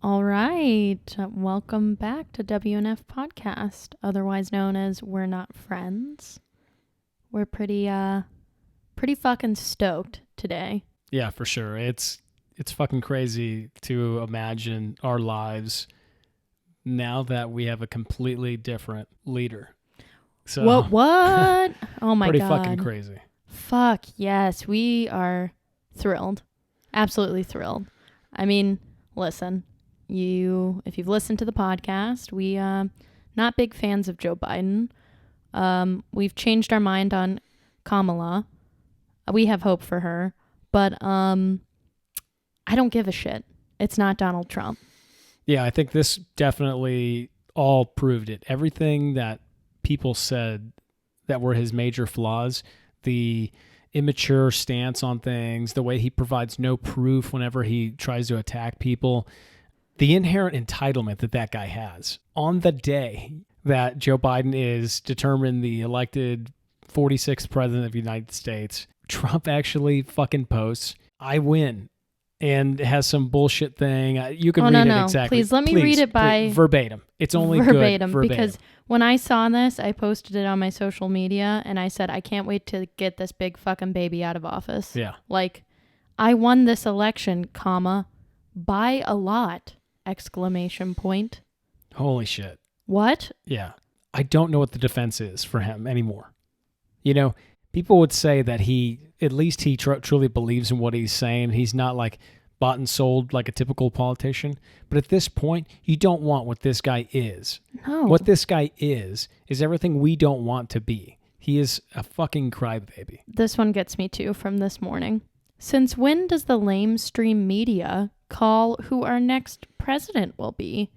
All right. Welcome back to WNF podcast, otherwise known as We're Not Friends. We're pretty fucking stoked today. Yeah, for sure. It's fucking crazy to imagine our lives now that we have a completely different leader. So What? Oh my pretty God. fucking crazy. Fuck yes, we are thrilled. Absolutely thrilled. I mean, listen, if you've listened to the podcast, we not big fans of Joe Biden. We've changed our mind on Kamala. We have hope for her, but I don't give a shit. It's not Donald Trump. Yeah, I think this definitely all proved it. Everything that people said that were his major flaws, the immature stance on things, the way he provides no proof whenever he tries to attack people, the inherent entitlement that guy has. On the day that Joe Biden is determined the elected 46th president of the United States, Trump actually fucking posts, "I win," and has some bullshit thing. You can read it exactly. Please let me read it by verbatim. It's only verbatim, good verbatim. Because when I saw this, I posted it on my social media and I said, I can't wait to get this big fucking baby out of office. Yeah. Like, I won this election, comma, by a lot, exclamation point. Holy shit. What? Yeah. I don't know what the defense is for him anymore. You know, people would say that he truly believes in what he's saying. He's not like bought and sold like a typical politician. But at this point, you don't want what this guy is. No. What this guy is everything we don't want to be. He is a fucking crybaby. This one gets me too from this morning. Since when does the lamestream media call who our next president will be?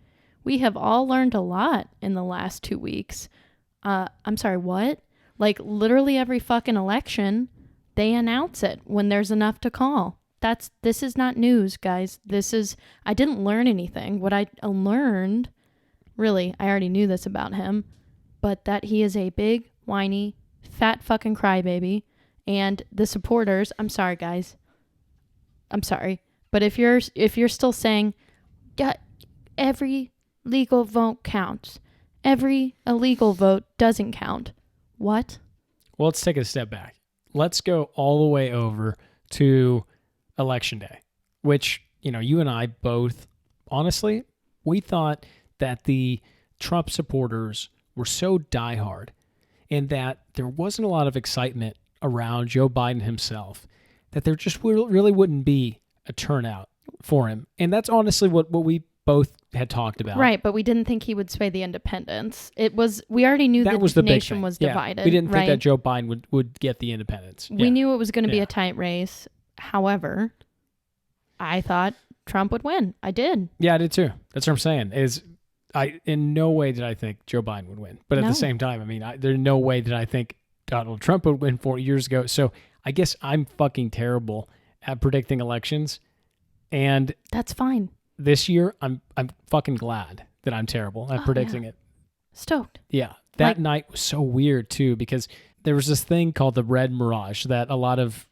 We have all learned a lot in the last 2 weeks. I'm sorry, what? Like literally every fucking election, they announce it when there's enough to call. This is not news, guys. I didn't learn anything. What I learned, really, I already knew this about him, but that he is a big, whiny, fat fucking crybaby. And the supporters, I'm sorry, guys. I'm sorry. But if you're still saying, every legal vote counts, every illegal vote doesn't count. What? Well, let's take a step back. Let's go all the way over to Election Day, which, you and I both, honestly, we thought that the Trump supporters were so diehard and that there wasn't a lot of excitement around Joe Biden himself, that there just really wouldn't be a turnout for him. And that's honestly what we both had talked about. Right, but we didn't think he would sway the independents. We already knew that the nation was divided. We didn't think that Joe Biden would get the independents. We knew it was going to be a tight race. However, I thought Trump would win. I did. Yeah, I did too. That's what I'm saying. In no way did I think Joe Biden would win. But at the same time, I mean, there's no way that I think Donald Trump would win 4 years ago. So I guess I'm fucking terrible at predicting elections. And that's fine. This year, I'm fucking glad that I'm terrible at predicting it. Stoked. Yeah. That night was so weird too, because there was this thing called the Red Mirage that a lot of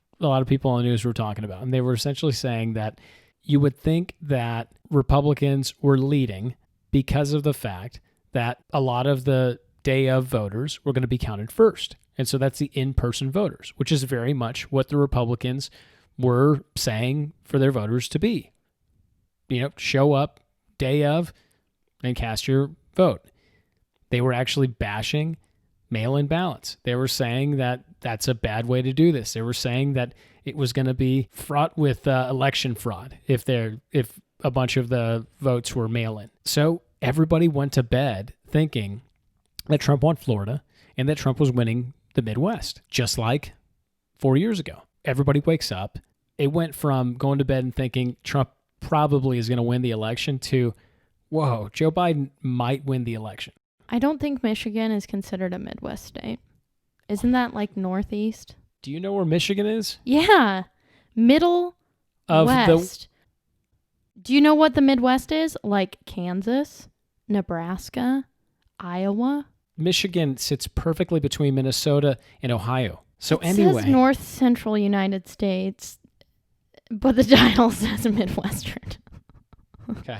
people on the news were talking about. And they were essentially saying that you would think that Republicans were leading because of the fact that a lot of the day of voters were going to be counted first. And so that's the in-person voters, which is very much what the Republicans were saying for their voters to be. Show up day of and cast your vote. They were actually bashing mail-in ballots. They were saying that that's a bad way to do this. They were saying that it was going to be fraught with election fraud if a bunch of the votes were mail-in. So everybody went to bed thinking that Trump won Florida and that Trump was winning the Midwest, just like 4 years ago. Everybody wakes up. It went from going to bed and thinking Trump probably is going to win the election to, whoa, Joe Biden might win the election. I don't think Michigan is considered a Midwest state. Isn't that like Northeast? Do you know where Michigan is? Yeah. Middle of West. Do you know what the Midwest is? Like Kansas, Nebraska, Iowa? Michigan sits perfectly between Minnesota and Ohio. So it says North Central United States, but the title says Midwestern. Okay.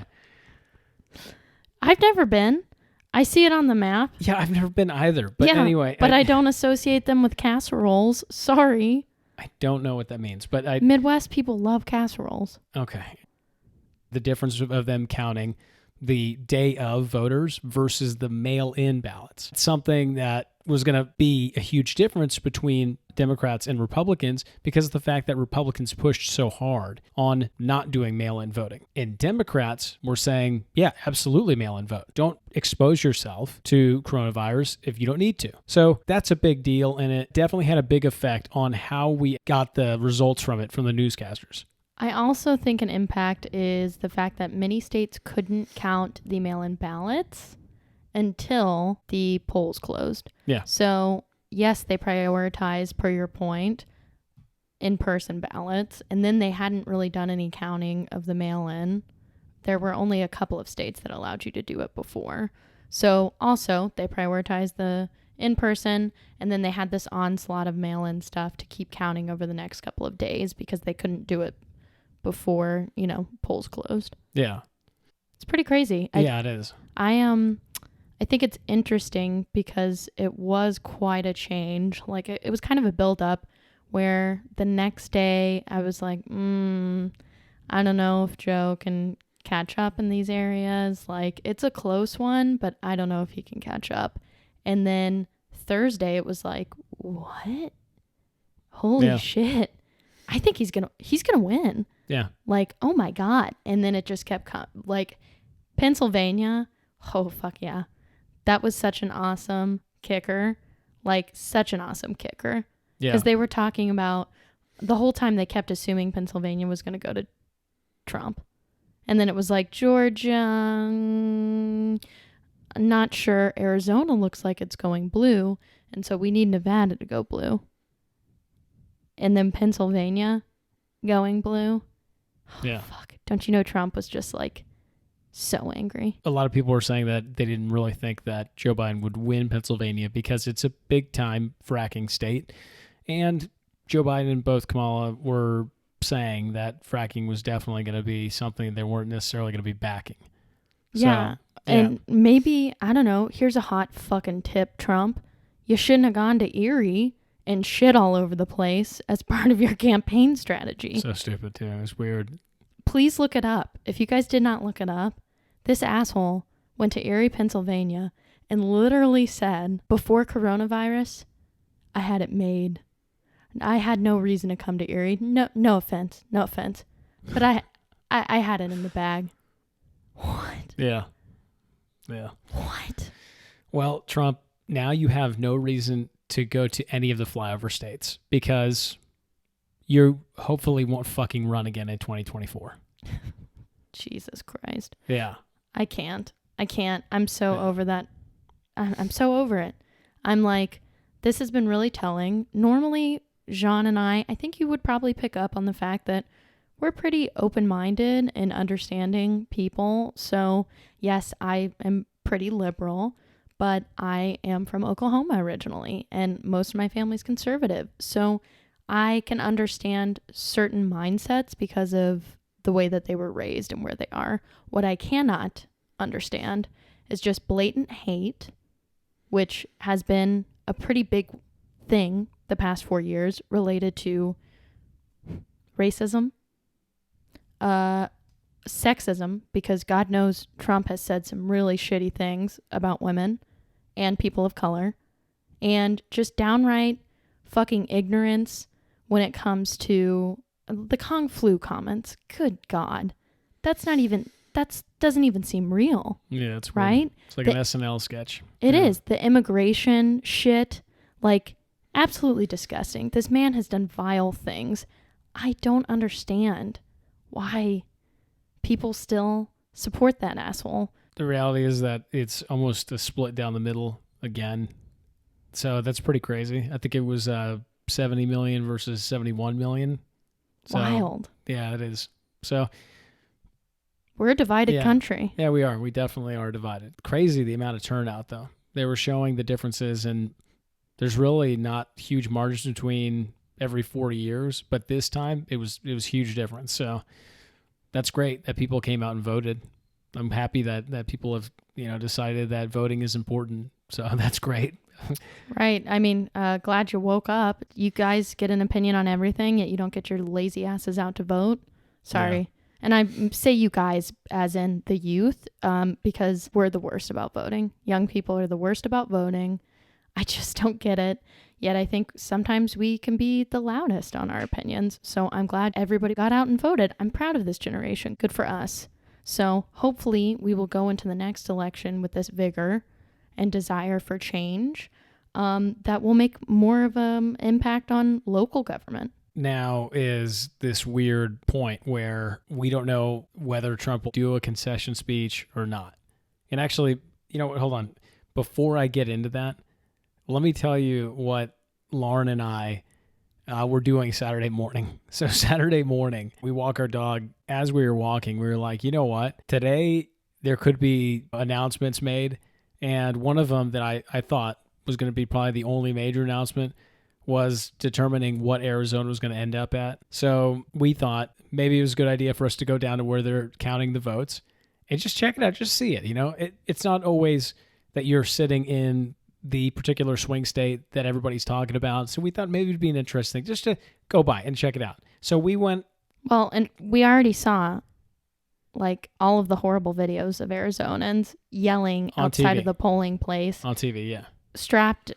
I've never been. I see it on the map. Yeah, I've never been either. But anyway. But I don't associate them with casseroles. Sorry. I don't know what that means. But Midwest people love casseroles. Okay. The difference of them counting the day of voters versus the mail-in ballots. It's something that was going to be a huge difference between Democrats and Republicans because of the fact that Republicans pushed so hard on not doing mail-in voting. And Democrats were saying, yeah, absolutely mail-in vote. Don't expose yourself to coronavirus if you don't need to. So that's a big deal, and it definitely had a big effect on how we got the results from it from the newscasters. I also think an impact is the fact that many states couldn't count the mail-in ballots until the polls closed. Yeah. So, yes, they prioritized, per your point, in-person ballots, and then they hadn't really done any counting of the mail-in. There were only a couple of states that allowed you to do it before. So, also, they prioritized the in-person, and then they had this onslaught of mail-in stuff to keep counting over the next couple of days because they couldn't do it before, polls closed. Yeah. It's pretty crazy. Yeah, it is. I think it's interesting because it was quite a change. Like it was kind of a build up where the next day I was like, I don't know if Joe can catch up in these areas. Like it's a close one, but I don't know if he can catch up. And then Thursday it was like, what? Holy shit. I think he's gonna win. Yeah. Like, oh my God. And then it just kept like Pennsylvania. Oh, fuck yeah. That was such an awesome kicker. Like, such an awesome kicker. Yeah. Because they were talking about, the whole time they kept assuming Pennsylvania was going to go to Trump. And then it was like, Georgia, not sure. Arizona looks like it's going blue. And so we need Nevada to go blue. And then Pennsylvania going blue. Oh, yeah. Fuck. Don't you know Trump was just like so angry? A lot of people were saying that they didn't really think that Joe Biden would win Pennsylvania because it's a big time fracking state. And Joe Biden and both Kamala were saying that fracking was definitely going to be something they weren't necessarily going to be backing. Yeah. And maybe, I don't know, here's a hot fucking tip, Trump. You shouldn't have gone to Erie and shit all over the place as part of your campaign strategy. So stupid, too. It's weird. Please look it up. If you guys did not look it up, this asshole went to Erie, Pennsylvania, and literally said, before coronavirus, I had it made. I had no reason to come to Erie. No offense. But I had it in the bag. What? Yeah. What? Well, Trump, now you have no reason to go to any of the flyover states because you hopefully won't fucking run again in 2024. Jesus Christ. Yeah. I can't. I'm so over that. I'm so over it. I'm like, this has been really telling. Normally, Jean and I think you would probably pick up on the fact that we're pretty open-minded and understanding people. So, yes, I am pretty liberal, but I am from Oklahoma originally, and most of my family's conservative. So I can understand certain mindsets because of the way that they were raised and where they are. What I cannot understand is just blatant hate, which has been a pretty big thing the past 4 years related to racism, sexism, because God knows Trump has said some really shitty things about women and people of color, and just downright fucking ignorance when it comes to the Kung flu comments. Good God. That doesn't even seem real. Yeah, it's right. Weird. It's like an SNL sketch. It is. The immigration shit, like, absolutely disgusting. This man has done vile things. I don't understand why people still support that asshole. The reality is that it's almost a split down the middle again. So that's pretty crazy. I think it was 70 million versus 71 million. So, wild. Yeah, it is. So we're a divided country. Yeah, we are. We definitely are divided. Crazy the amount of turnout, though. They were showing the differences, and there's really not huge margins between every 40 years, but this time it was huge difference. So that's great that people came out and voted. I'm happy that people have, decided that voting is important. So that's great. Right. I mean, glad you woke up. You guys get an opinion on everything, yet you don't get your lazy asses out to vote. Sorry. Yeah. And I say you guys as in the youth, because we're the worst about voting. Young people are the worst about voting. I just don't get it. Yet I think sometimes we can be the loudest on our opinions. So I'm glad everybody got out and voted. I'm proud of this generation. Good for us. So hopefully we will go into the next election with this vigor and desire for change that will make more of an impact on local government. Now is this weird point where we don't know whether Trump will do a concession speech or not. And actually, hold on. Before I get into that, let me tell you what Lauren and I were doing Saturday morning. So Saturday morning, we walk our dog. As we were walking, we were like, you know what? Today, there could be announcements made. And one of them that I thought was going to be probably the only major announcement was determining what Arizona was going to end up at. So we thought maybe it was a good idea for us to go down to where they're counting the votes and just check it out, just see it. It's not always that you're sitting in the particular swing state that everybody's talking about. So we thought maybe it'd be an interesting thing just to go by and check it out. So we went. Well, and we already saw like all of the horrible videos of Arizonans yelling outside of the polling place. On TV, yeah. Strapped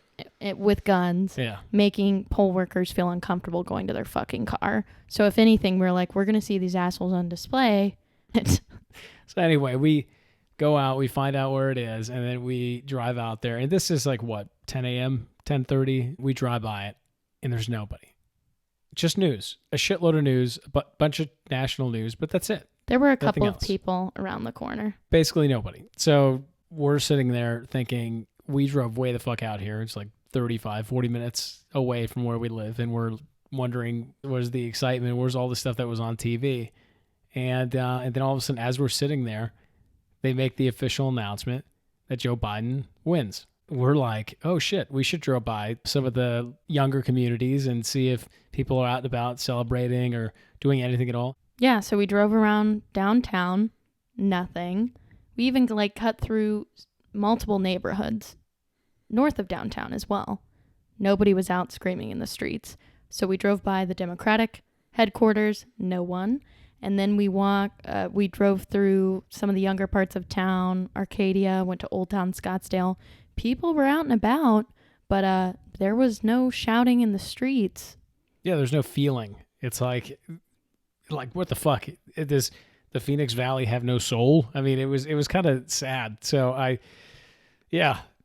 with guns, yeah, making poll workers feel uncomfortable going to their fucking car. So if anything, we're like, we're going to see these assholes on display. So anyway, we go out, we find out where it is, and then we drive out there. And this is like, what, 10 a.m., 10:30? We drive by it, and there's nobody. Just news. A shitload of news, a bunch of national news, but that's it. There were a couple of people around the corner. Basically nobody. So we're sitting there thinking, we drove way the fuck out here. It's like 35, 40 minutes away from where we live. And we're wondering, where's the excitement? Where's all the stuff that was on TV? And then all of a sudden, as we're sitting there, they make the official announcement that Joe Biden wins. We're like, oh shit, we should drive by some of the younger communities and see if people are out and about celebrating or doing anything at all. Yeah, so we drove around downtown, nothing. We even cut through multiple neighborhoods north of downtown as well. Nobody was out screaming in the streets. So we drove by the Democratic headquarters, no one. And then we drove through some of the younger parts of town, Arcadia, went to Old Town Scottsdale. People were out and about, but there was no shouting in the streets. Yeah, there's no feeling. It's like what the fuck? Does the Phoenix Valley have no soul? I mean, it was kind of sad. So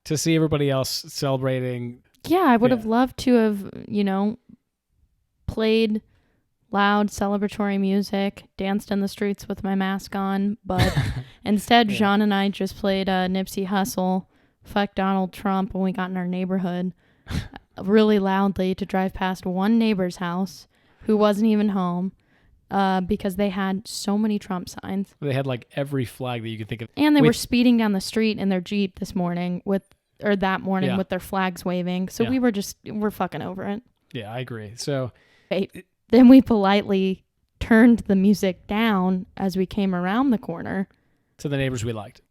to see everybody else celebrating. Yeah, I would have loved to have, played loud celebratory music, danced in the streets with my mask on, but instead Jean and I just played Nipsey Hussle, Fuck Donald Trump when we got in our neighborhood really loudly to drive past one neighbor's house who wasn't even home. Because they had so many Trump signs. They had every flag that you could think of. And they were speeding down the street in their Jeep that morning with their flags waving. So we're fucking over it. Yeah, I agree. So then we politely turned the music down as we came around the corner. To the neighbors we liked.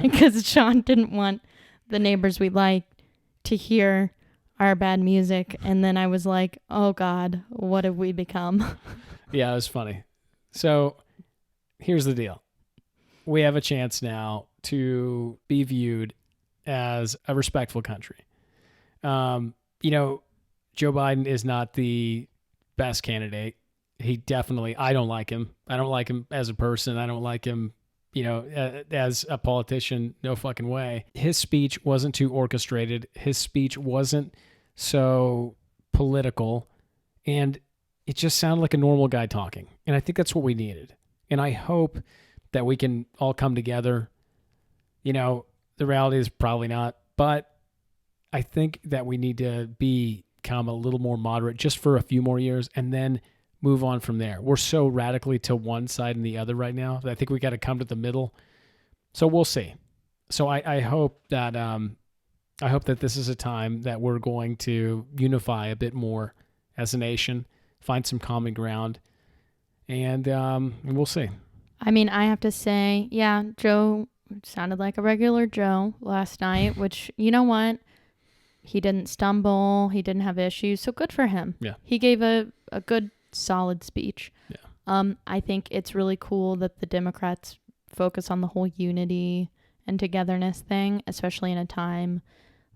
Because Sean didn't want the neighbors we liked to hear our bad music. And then I was like, oh God, what have we become? Yeah, it was funny. So here's the deal. We have a chance now to be viewed as a respectful country. Joe Biden is not the best candidate. I don't like him. I don't like him as a person. I don't like him, as a politician. No fucking way. His speech wasn't too orchestrated. His speech wasn't so political. And it just sounded like a normal guy talking. And I think that's what we needed. And I hope that we can all come together. The reality is probably not. But I think that we need to become a little more moderate just for a few more years and then move on from there. We're so radically to one side and the other right now that I think we got to come to the middle. So we'll see. So I hope that this is a time that we're going to unify a bit more as a nation. Find some common ground, and we'll see. I mean, I have to say, yeah, Joe sounded like a regular Joe last night, which, you know what? He didn't stumble. He didn't have issues. So good for him. Yeah. He gave a good, solid speech. Yeah. I think it's really cool that the Democrats focus on the whole unity and togetherness thing, especially in a time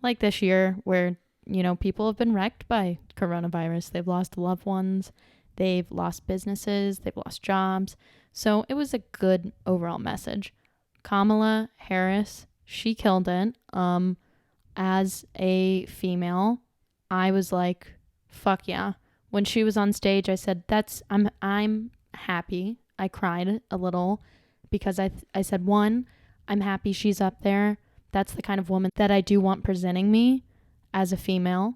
like this year where, you know, people have been wrecked by coronavirus. They've lost loved ones. They've lost businesses. They've lost jobs. So it was a good overall message. Kamala Harris, she killed it. As a female, I was like, fuck yeah. When she was on stage, I said, I'm happy. I cried a little because I said, one, I'm happy she's up there. That's the kind of woman that I do want presenting me as a female.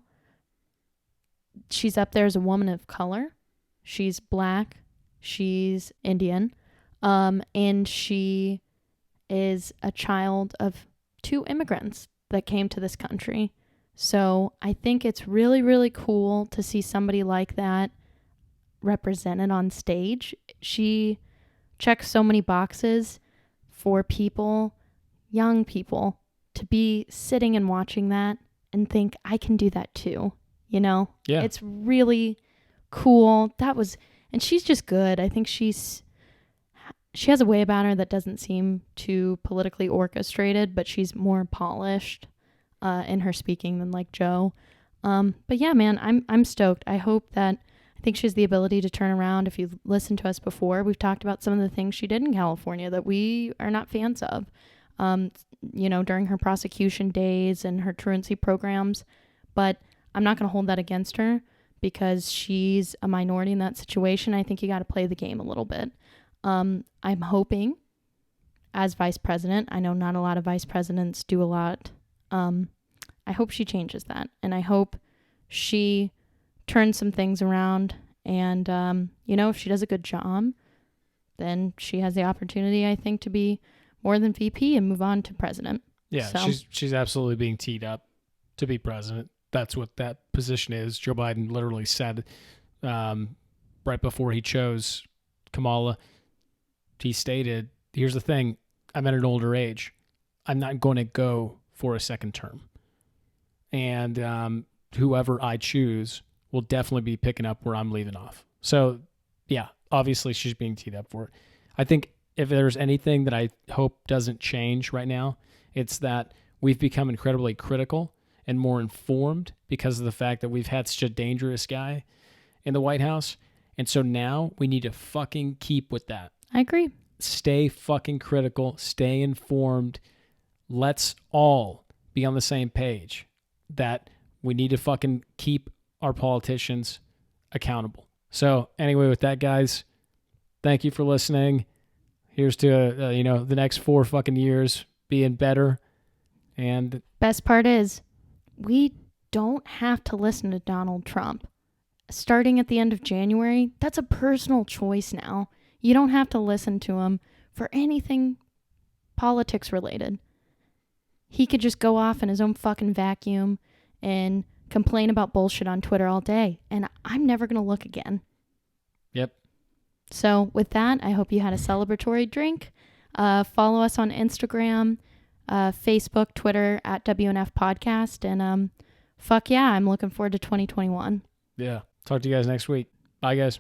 She's up there as a woman of color. She's Black. She's Indian. And she is a child of 2 immigrants that came to this country. So I think it's really, really cool to see somebody like that represented on stage. She checks so many boxes for people, young people, to be sitting and watching that and think, I can do that too. You know? Yeah. It's really cool. And she's just good. I think she has a way about her that doesn't seem too politically orchestrated, but she's more polished in her speaking than like Joe. But yeah, man, I'm stoked. I think she has the ability to turn around. If you've listened to us before, we've talked about some of the things she did in California that we are not fans of. You know, during her prosecution days and her truancy programs. But I'm not going to hold that against her because she's a minority in that situation. I think you got to play the game a little bit. I'm hoping as vice president, I know not a lot of vice presidents do a lot. I hope she changes that. And I hope she turns some things around. And, you know, if she does a good job, then she has the opportunity, I think, to be more than VP and move on to president. Yeah, so. she's absolutely being teed up to be president. That's what that position is. Joe Biden literally said right before he chose Kamala, he stated, here's the thing, I'm at an older age. I'm not going to go for a second term. And whoever I choose will definitely be picking up where I'm leaving off. So, yeah, obviously she's being teed up for it. I think if there's anything that I hope doesn't change right now, it's that we've become incredibly critical and more informed because of the fact that we've had such a dangerous guy in the White House. And so now we need to fucking keep with that. I agree. Stay fucking critical. Stay informed. Let's all be on the same page that we need to fucking keep our politicians accountable. So anyway, with that, guys, thank you for listening. Here's to, the next 4 fucking years being better. And best part is we don't have to listen to Donald Trump. Starting at the end of January, that's a personal choice now. You don't have to listen to him for anything politics related. He could just go off in his own fucking vacuum and complain about bullshit on Twitter all day. And I'm never going to look again. Yep. So with that, I hope you had a celebratory drink. Follow us on Instagram, Facebook, Twitter at WNF Podcast. And fuck yeah, I'm looking forward to 2021. Yeah. Talk to you guys next week. Bye, guys.